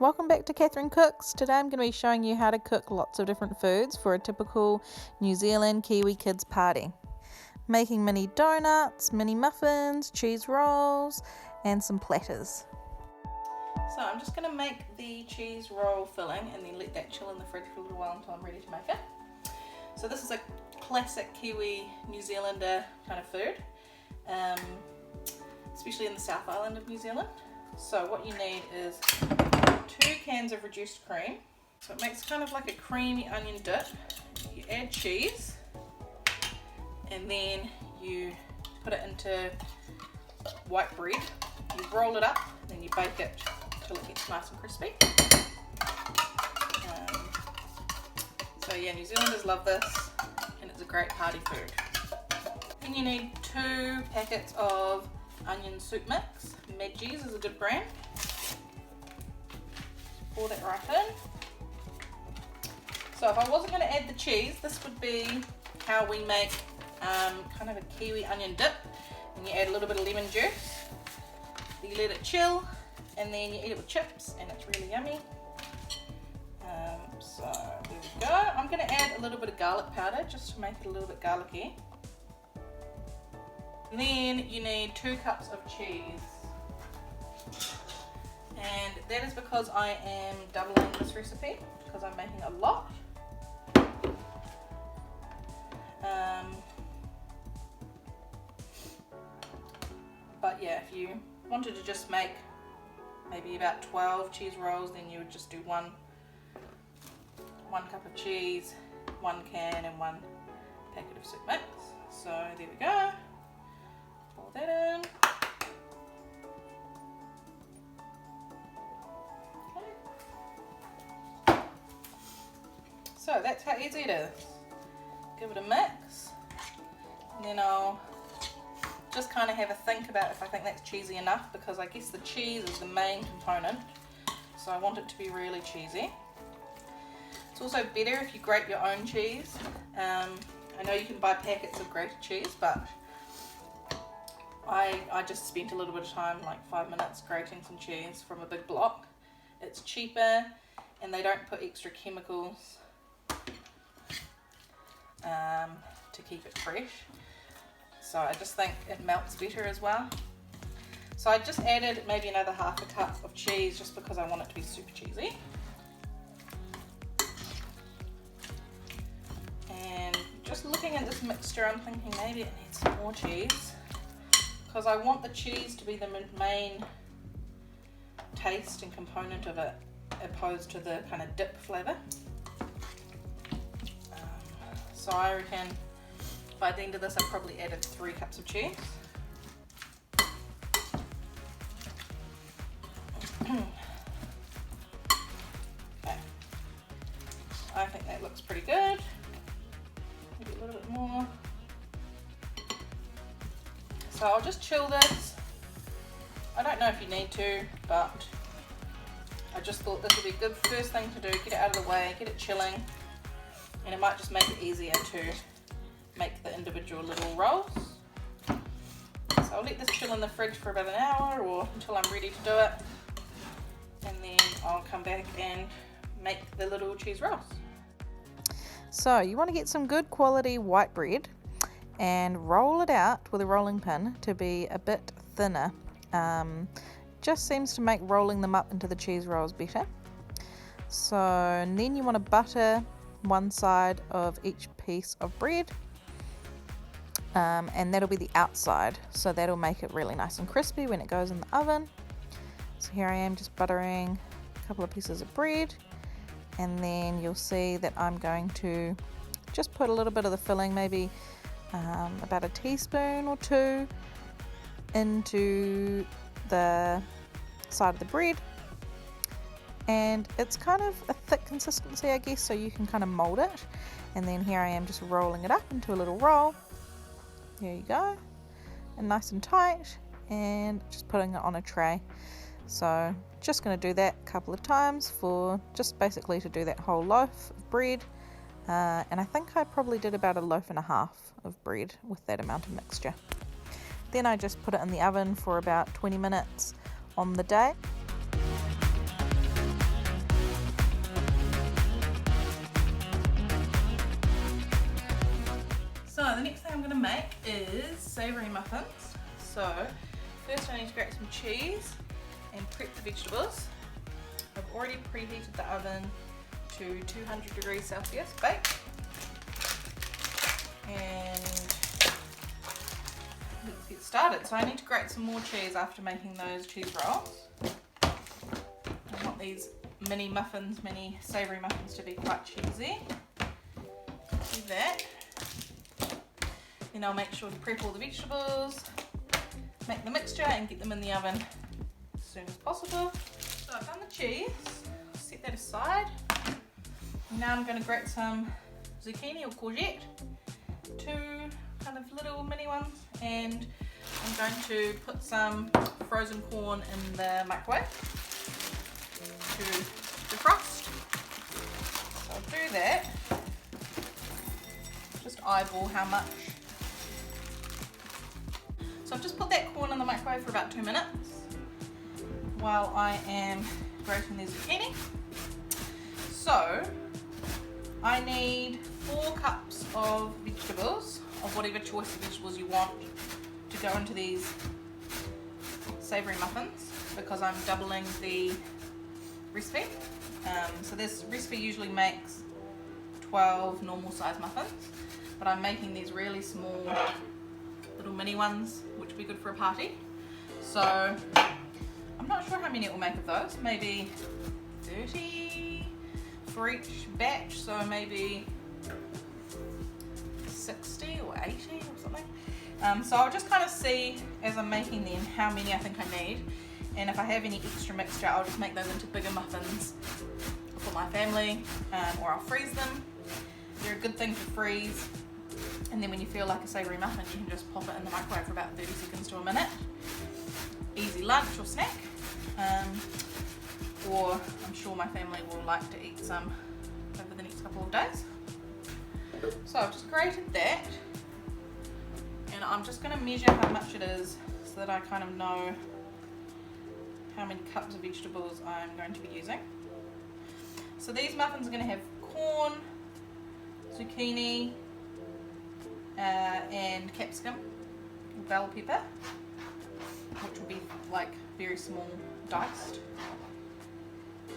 Welcome back to Catherine Cooks. Today I'm going to be showing you how to cook lots of different foods for a typical New Zealand Kiwi kids party. Making mini donuts, mini muffins, cheese rolls and some platters. So I'm just going to make the cheese roll filling and then let that chill in the fridge for a little while until I'm ready to make it. So this is a classic Kiwi New Zealander kind of food, especially in the South Island of New Zealand. So what you need is 2 cans of reduced cream. So it makes kind of like a creamy onion dip. You add cheese and then you put it into white bread. You roll it up, then you bake it till it gets nice and crispy. So yeah, New Zealanders love this and it's a great party food. Then you need 2 packets of onion soup mix. Medgies is a good brand. Pour that right in. So if I wasn't going to add the cheese, this would be how we make kind of a Kiwi onion dip. And you add a little bit of lemon juice. You let it chill and then you eat it with chips and it's really yummy. So there we go. I'm going to add a little bit of garlic powder just to make it a little bit garlicky. Then you need 2 cups of cheese. And that is because I am doubling this recipe because I'm making a lot. But yeah, if you wanted to just make maybe about 12 cheese rolls, then you would just do one cup of cheese, 1 can and 1 packet of soup mix. So there we go. Pour that in. So that's how easy it is. Give it a mix, and then I'll just kind of have a think about if I think that's cheesy enough, because I guess the cheese is the main component, so I want it to be really cheesy. It's also better if you grate your own cheese. I know you can buy packets of grated cheese, but I just spent a little bit of time, like 5 minutes, grating some cheese from a big block. It's cheaper and they don't put extra chemicals to keep it fresh, so I just think it melts better as well. So I just added maybe another half a cup of cheese just because I want it to be super cheesy. And just looking at this mixture, I'm thinking maybe it needs some more cheese because I want the cheese to be the main taste and component of it, opposed to the kind of dip flavour. So I reckon by the end of this I've probably added 3 cups of cheese. Okay. I think that looks pretty good. Maybe a little bit more. So I'll just chill this. I don't know if you need to, but I just thought this would be a good first thing to do. Get it out of the way, get it chilling. And it might just make it easier to make the individual little rolls. So I'll let this chill in the fridge for about an hour or until I'm ready to do it. And then I'll come back and make the little cheese rolls. So you want to get some good quality white bread and roll it out with a rolling pin to be a bit thinner. Just seems to make rolling them up into the cheese rolls better. So and then you want to butter one side of each piece of bread, and that'll be the outside, so that'll make it really nice and crispy when it goes in the oven. So here I am just buttering a couple of pieces of bread, and then you'll see that I'm going to just put a little bit of the filling, maybe about a teaspoon or 2 into the side of the bread. And it's kind of a thick consistency, I guess, so you can kind of mold it. And then here I am just rolling it up into a little roll. There you go. And nice and tight, and just putting it on a tray. So just going to do that a couple of times for just basically to do that whole loaf of bread. And I think I probably did about a loaf and a half of bread with that amount of mixture. Then I just put it in the oven for about 20 minutes on the day. make is Savory Muffins. So first I need to grate some cheese and prep the vegetables. I've already preheated the oven to 200 degrees Celsius, bake. And let's get started. So I need to grate some more cheese after making those cheese rolls. I want these mini muffins, mini savoury muffins to be quite cheesy. Do that. Then I'll make sure to prep all the vegetables, make the mixture and get them in the oven as soon as possible. So I've done the cheese, set that aside. Now I'm going to grate some zucchini or courgette, 2 kind of little mini ones, and I'm going to put some frozen corn in the microwave to defrost. So I'll do that, just eyeball how much. So I've just put that corn in the microwave for about 2 minutes while I am grating the zucchini. So I need 4 cups of vegetables, of whatever choice of vegetables you want to go into these savoury muffins, because I'm doubling the recipe. So this recipe usually makes 12 normal size muffins, but I'm making these really small little mini ones, which would be good for a party. So I'm not sure how many it will make of those, maybe 30 for each batch, so maybe 60 or 80 or something. So I'll just kind of see as I'm making them how many I think I need, and if I have any extra mixture I'll just make those into bigger muffins for my family, or I'll freeze them. They're a good thing to freeze, and then when you feel like a savoury muffin you can just pop it in the microwave for about 30 seconds to a minute. Easy lunch or snack, or I'm sure my family will like to eat some over the next couple of days. So I've just grated that, and I'm just going to measure how much it is so that I kind of know how many cups of vegetables I'm going to be using. So these muffins are going to have corn, zucchini, and capsicum, bell pepper, which will be like very small diced,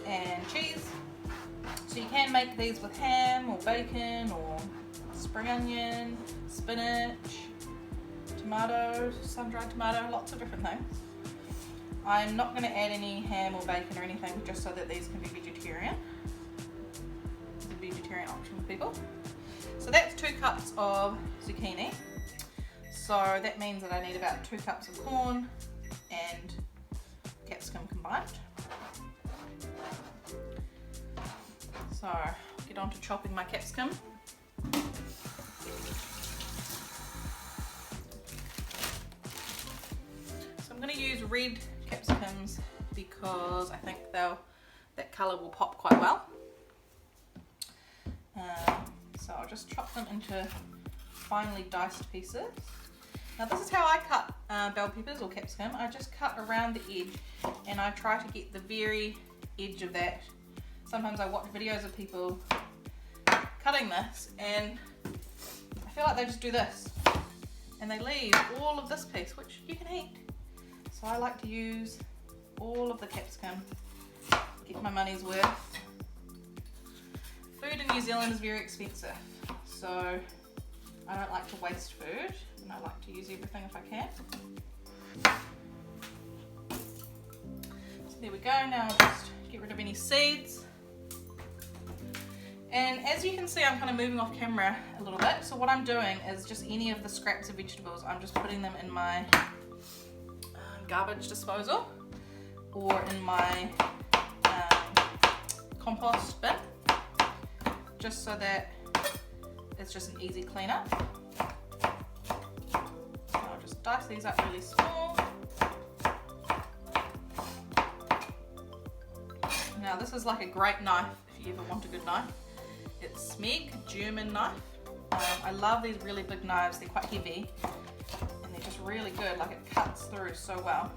and cheese. So you can make these with ham or bacon or spring onion, spinach, tomato, sun-dried tomato, lots of different things. I'm not going to add any ham or bacon or anything, just so that these can be vegetarian. It's a vegetarian option for people. So that's 2 cups of zucchini. So that means that I need about 2 cups of corn and capsicum combined. So I'll get on to chopping my capsicum. So I'm going to use red capsicums because I think that colour will pop quite well. So I'll just chop them into finely diced pieces. Now this is how I cut bell peppers or capsicum. I just cut around the edge, and I try to get the very edge of that. Sometimes I watch videos of people cutting this, and I feel like they just do this, and they leave all of this piece, which you can eat. So I like to use all of the capsicum, get my money's worth. Food in New Zealand is very expensive, so I don't like to waste food, and I like to use everything if I can. So there we go. Now I'll just get rid of any seeds. And as you can see, I'm kind of moving off camera a little bit. So what I'm doing is just any of the scraps of vegetables, I'm just putting them in my garbage disposal or in my compost bin, just so that it's just an easy cleanup. So I'll just dice these up really small. Now this is like a great knife if you ever want a good knife. It's Smeg German knife. I love these really big knives. They're quite heavy and they're just really good. Like, it cuts through so well.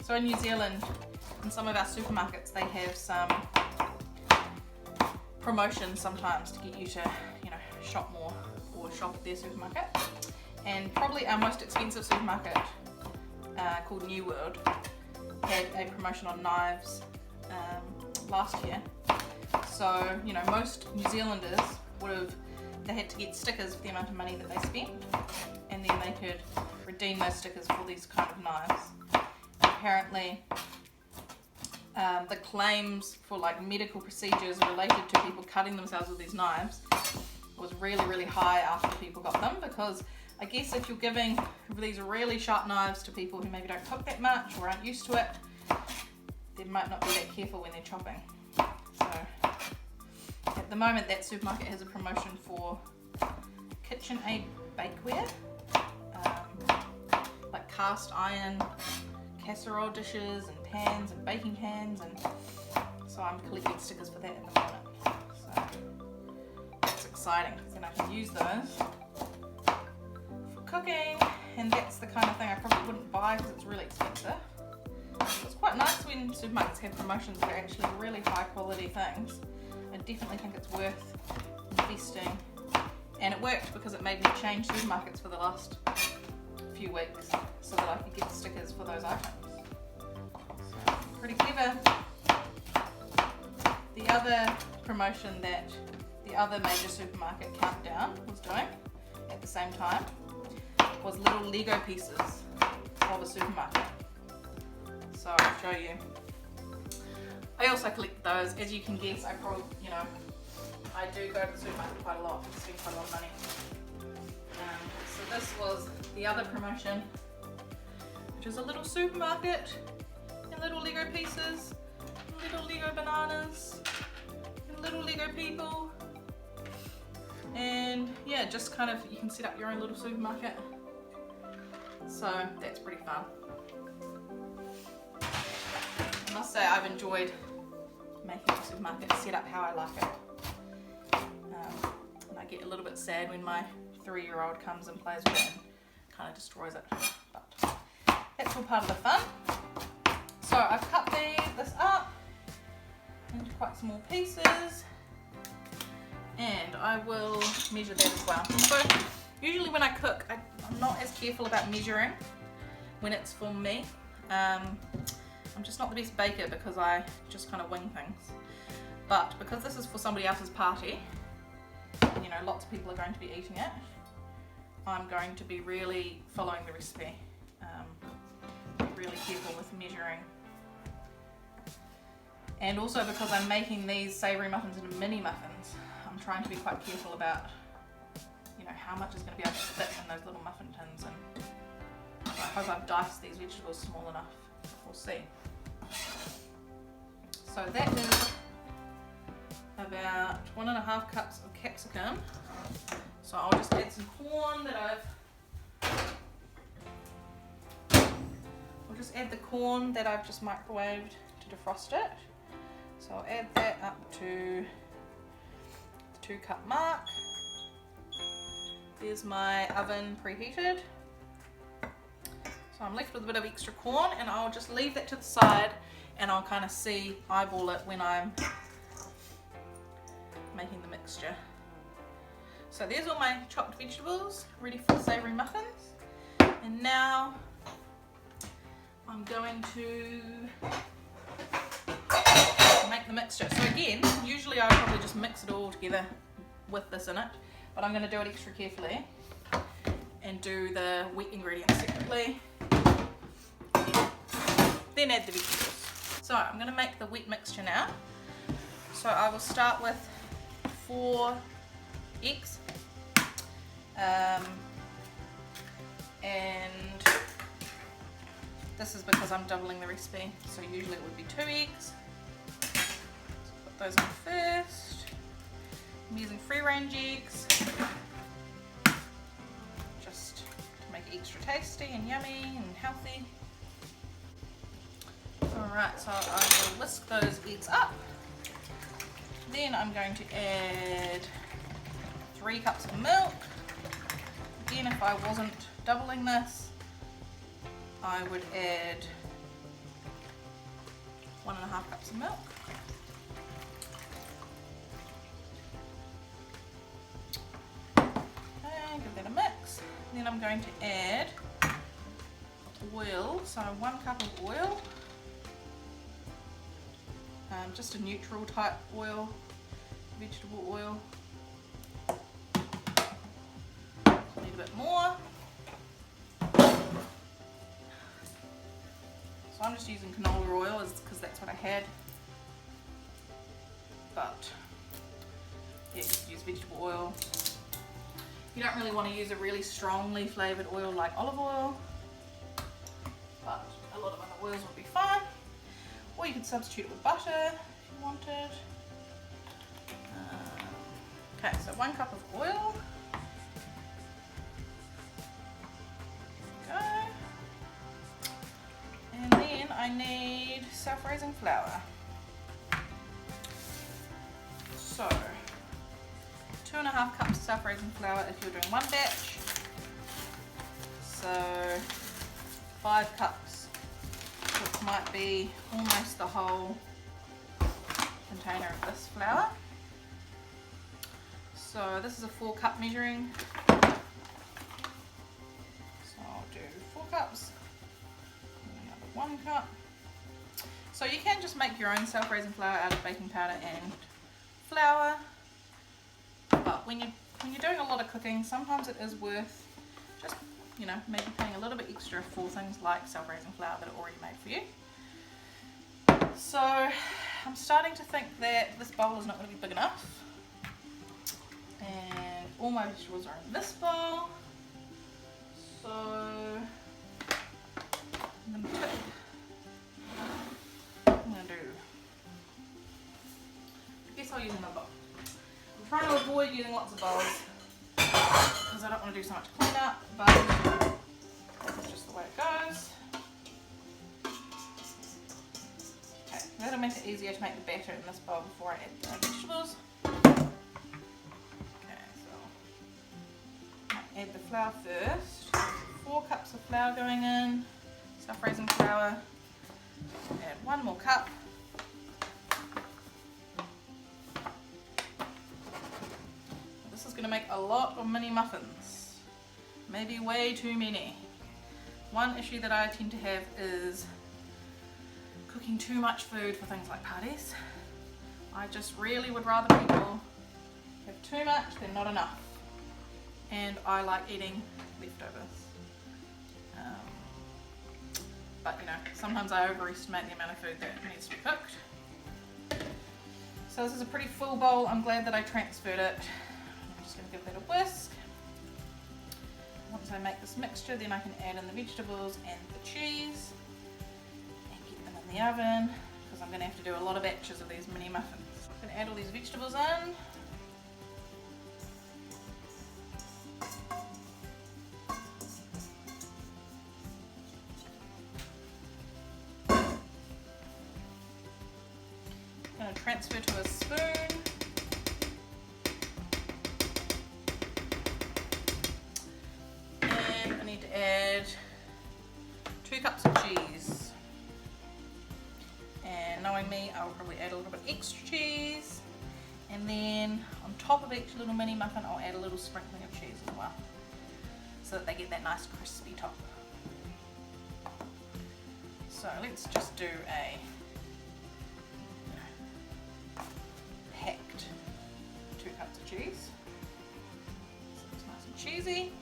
So in New Zealand, in some of our supermarkets, they have some promotions sometimes to get you to, you know, shop more or shop at their supermarket. And probably our most expensive supermarket, called New World, had a promotion on knives last year. So, you know, most New Zealanders they had to get stickers for the amount of money that they spent, and then they could redeem those stickers for these kind of knives. Apparently, the claims for like medical procedures related to people cutting themselves with these knives was really, really high after people got them, because I guess if you're giving these really sharp knives to people who maybe don't cook that much or aren't used to it, they might not be that careful when they're chopping. So at the moment that supermarket has a promotion for KitchenAid bakeware, like cast iron casserole dishes and pans and baking pans, and so I'm collecting stickers for that at the moment. So that's exciting, because then I can use those for cooking, and that's the kind of thing I probably wouldn't buy because it's really expensive. So it's quite nice when supermarkets have promotions that are actually really high quality things. I definitely think it's worth investing, and it worked because it made me change supermarkets for the last few weeks so that I could get stickers for those items. So, pretty clever. The other promotion that the other major supermarket, Countdown, was doing at the same time was little Lego pieces of a supermarket. So I'll show you. I also collect those. As you can guess, I probably, I do go to the supermarket quite a lot, spend quite a lot of money. So this was the other promotion, which is a little supermarket and little Lego pieces, and little Lego bananas, and little Lego people. And yeah, just kind of, you can set up your own little supermarket. So that's pretty fun. I must say I've enjoyed making the supermarket set up how I like it. And I get a little bit sad when my 3-year-old comes and plays with it and kind of destroys it. But that's all part of the fun. So I've cut this up into quite small pieces, and I will measure that as well. So usually when I cook, I'm not as careful about measuring when it's for me. I'm just not the best baker because I just kind of wing things. But because this is for somebody else's party, lots of people are going to be eating it, I'm going to be really following the recipe. Be really careful with measuring. And also because I'm making these savoury muffins into mini muffins, I'm trying to be quite careful about how much is going to be able to fit in those little muffin tins, and I hope I've diced these vegetables small enough. We'll see. So that is about 1.5 cups of capsicum. So I'll just add some corn that I've just microwaved to defrost it. So I'll add that up to the 2-cup mark. There's my oven preheated. So I'm left with a bit of extra corn, and I'll just leave that to the side, and I'll kind of eyeball it when I'm making the mixture. So there's all my chopped vegetables ready for the savoury muffins. And now I'm going to make the mixture. So again, usually I would probably just mix it all together with this in it, but I'm going to do it extra carefully and do the wet ingredients separately, then add the vegetables. So I'm going to make the wet mixture now. So I will start with 4 eggs, and this is because I'm doubling the recipe, so usually it would be 2 eggs. So put those in first. I'm using free range eggs just to make it extra tasty and yummy and healthy. Alright, so I will whisk those eggs up. Then I'm going to add 3 cups of milk. Again, if I wasn't doubling this, I would add 1.5 cups of milk. Okay, give that a mix. Then I'm going to add oil, so 1 cup of oil, just a neutral type oil, vegetable oil. Need a bit more. So I'm just using canola oil because that's what I had. But yeah, just use vegetable oil. You don't really want to use a really strongly flavoured oil like olive oil, but a lot of other oils would be fine. Or you could substitute it with butter if you wanted. Okay, so 1 cup of oil. There we go. And then I need self-raising flour. So 2.5 cups of self-raising flour if you're doing 1 batch. So 5 cups, which might be almost the whole container of this flour. So this is a 4 cup measuring. So I'll do 4 cups, and another 1 cup. So you can just make your own self-raising flour out of baking powder and flour. But when you're doing a lot of cooking, sometimes it is worth just, you know, maybe paying a little bit extra for things like self-raising flour that are already made for you. So I'm starting to think that this bowl is not going to be big enough. And all my vegetables are in this bowl. So I'm going to I guess I'll use another bowl. I'm trying to avoid using lots of bowls because I don't want to do so much cleanup, but that's just the way it goes. Okay, that'll make it easier to make the batter in this bowl before I add the vegetables. Okay, so I'll add the flour first. 4 cups of flour going in, self-raising flour. Add 1 more cup. This is going to make a lot of mini muffins, maybe way too many. One issue that I tend to have is cooking too much food for things like parties. I just really would rather people have too much than not enough, and I like eating leftovers. But you know, sometimes I overestimate the amount of food that needs to be cooked. So this is a pretty full bowl. I'm glad that I transferred it. I'm just going to give that a whisk. Once I make this mixture, then I can add in the vegetables and the cheese and get them in the oven, because I'm going to have to do a lot of batches of these mini muffins. I'm going to add all these vegetables in. Transfer to a spoon. And I need to add 2 cups of cheese. And knowing me, I'll probably add a little bit extra cheese. And then on top of each little mini muffin, I'll add a little sprinkling of cheese as well, so that they get that nice crispy top. So let's just do a packed 2 cups of cheese. So it's nice and cheesy.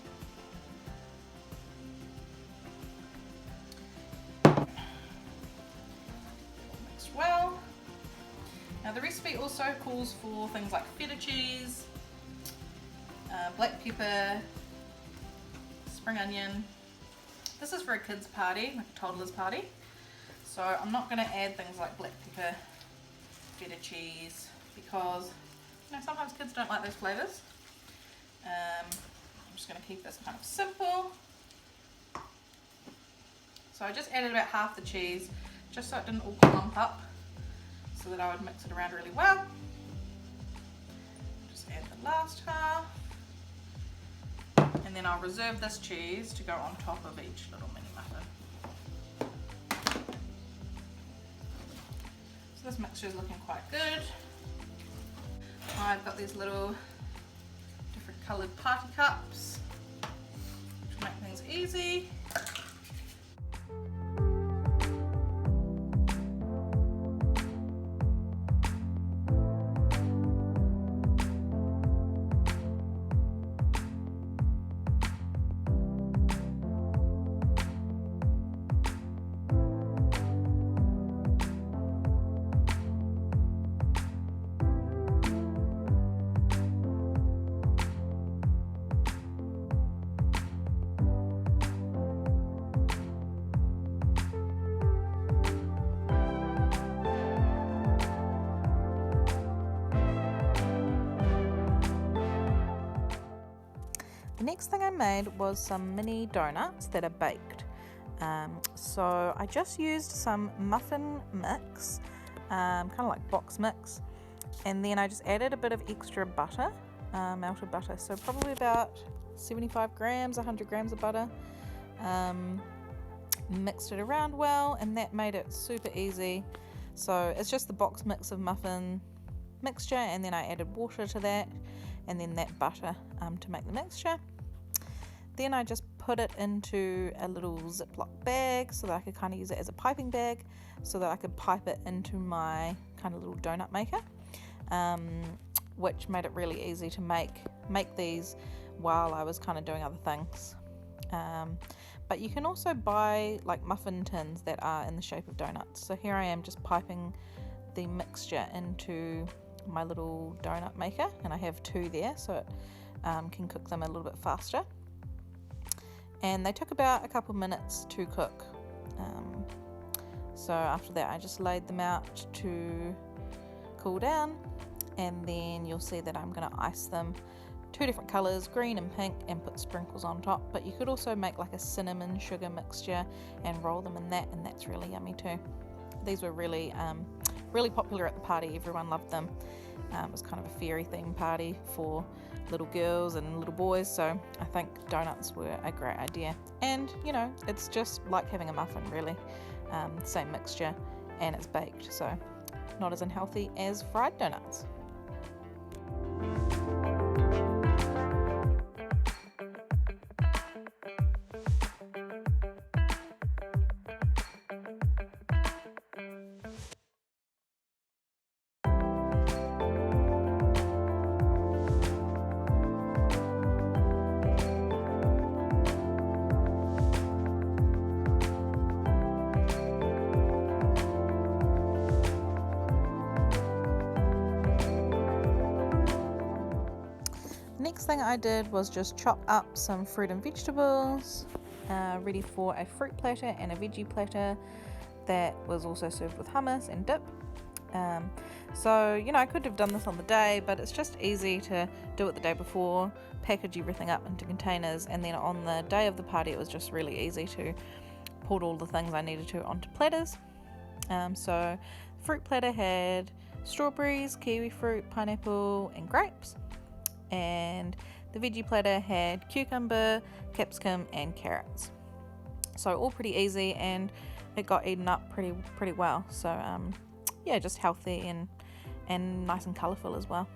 Mixed well. Now the recipe also calls for things like feta cheese, black pepper, spring onion. This is for a kid's party, like a toddler's party. So I'm not going to add things like black pepper, feta cheese, because you know, sometimes kids don't like those flavours. I'm just going to keep this kind of simple. So I just added about half the cheese, just so it didn't all clump up, so that I would mix it around really well. Just add the last half, and then I'll reserve this cheese to go on top of each little mini muffin. So this mixture is looking quite good. I've got these little different coloured party cups. everything's easy. The next thing I made was some mini donuts that are baked. So I just used some muffin mix, kind of like box mix, and then I just added a bit of extra butter, melted butter, so probably about 75 grams, 100 grams of butter. Mixed it around well, and that made it super easy. So it's just the box mix of muffin mixture, and then I added water to that, and then that butter to make the mixture. Then I just put it into a little Ziploc bag so that I could kind of use it as a piping bag, so that I could pipe it into my kind of little donut maker, which made it really easy to make these while I was kind of doing other things. But you can also buy like muffin tins that are in the shape of donuts. So here I am just piping the mixture into my little donut maker, and I have two there, so it can cook them a little bit faster. And they took about a couple minutes to cook. So after that I just laid them out to cool down, and then you'll see that I'm going to ice them two different colors, green and pink, and put sprinkles on top. But you could also make like a cinnamon sugar mixture and roll them in that, and that's really yummy too. These were really popular at the party. Everyone loved them. It was kind of a fairy themed party for little girls and little boys, so I think donuts were a great idea. And you know, it's just like having a muffin really, same mixture, and it's baked, so not as unhealthy as fried donuts. Next thing I did was just chop up some fruit and vegetables, ready for a fruit platter and a veggie platter that was also served with hummus and dip. So you know, I could have done this on the day, but it's just easy to do it the day before, package everything up into containers, and then on the day of the party it was just really easy to put all the things I needed to onto platters. So the fruit platter had strawberries, kiwi fruit, pineapple and grapes, and the veggie platter had cucumber, capsicum and carrots. So all pretty easy, and it got eaten up pretty well. So yeah, just healthy and nice and colourful as well.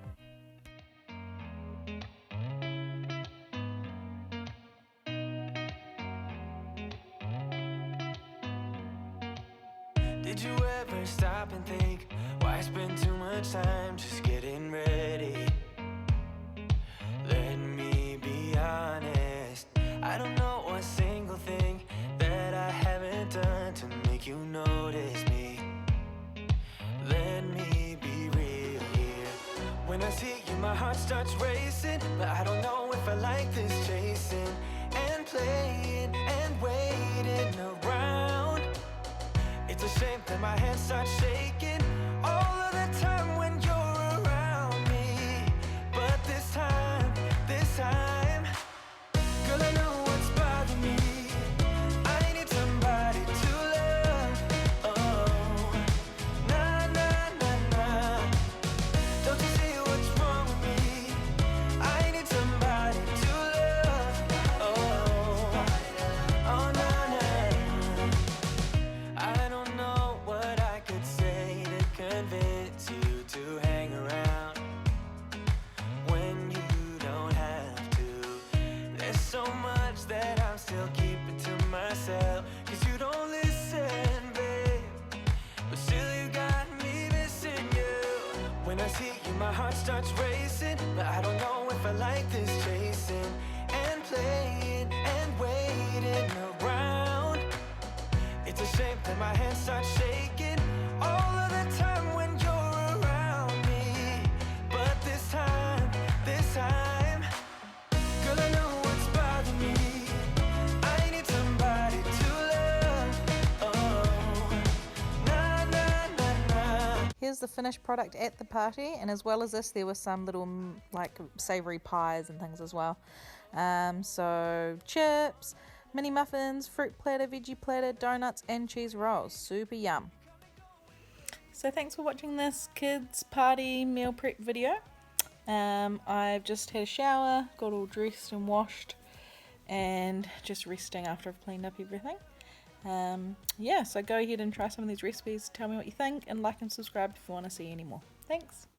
Did you ever stop and think, why spend too much time just getting ready? Let me be honest, I don't know a single thing that I haven't done to make you notice me. Let me be real here. When I see you, my heart starts racing, but I don't know if I like this chasing and playing and waiting around. It's a shame that my hands start shaking all of the time when you're around me. But this time, girl, I know what's bothering me. I need somebody to love. Oh, nah, nah, nah, nah. Don't you see what's wrong with me? I need somebody to love. Oh, oh, nah, nah. I don't know what I could say to convince you to and my heart starts racing, but I don't know if I like this chasing and playing and waiting around. It's a shame that my hands start shaking all of the time when you're around me. But this time, girl, I know what's bothering me. I need somebody to love. Oh, nah, nah, nah, nah. Here's the finished product at the party, and as well as this there were some little like savoury pies and things as well. So chips, mini muffins, fruit platter, veggie platter, donuts and cheese rolls. Super yum. So thanks for watching this kids party meal prep video. I've just had a shower, got all dressed and washed, and just resting after I've cleaned up everything. Yeah, so go ahead and try some of these recipes, tell me what you think, and like and subscribe if you want to see any more. Thanks!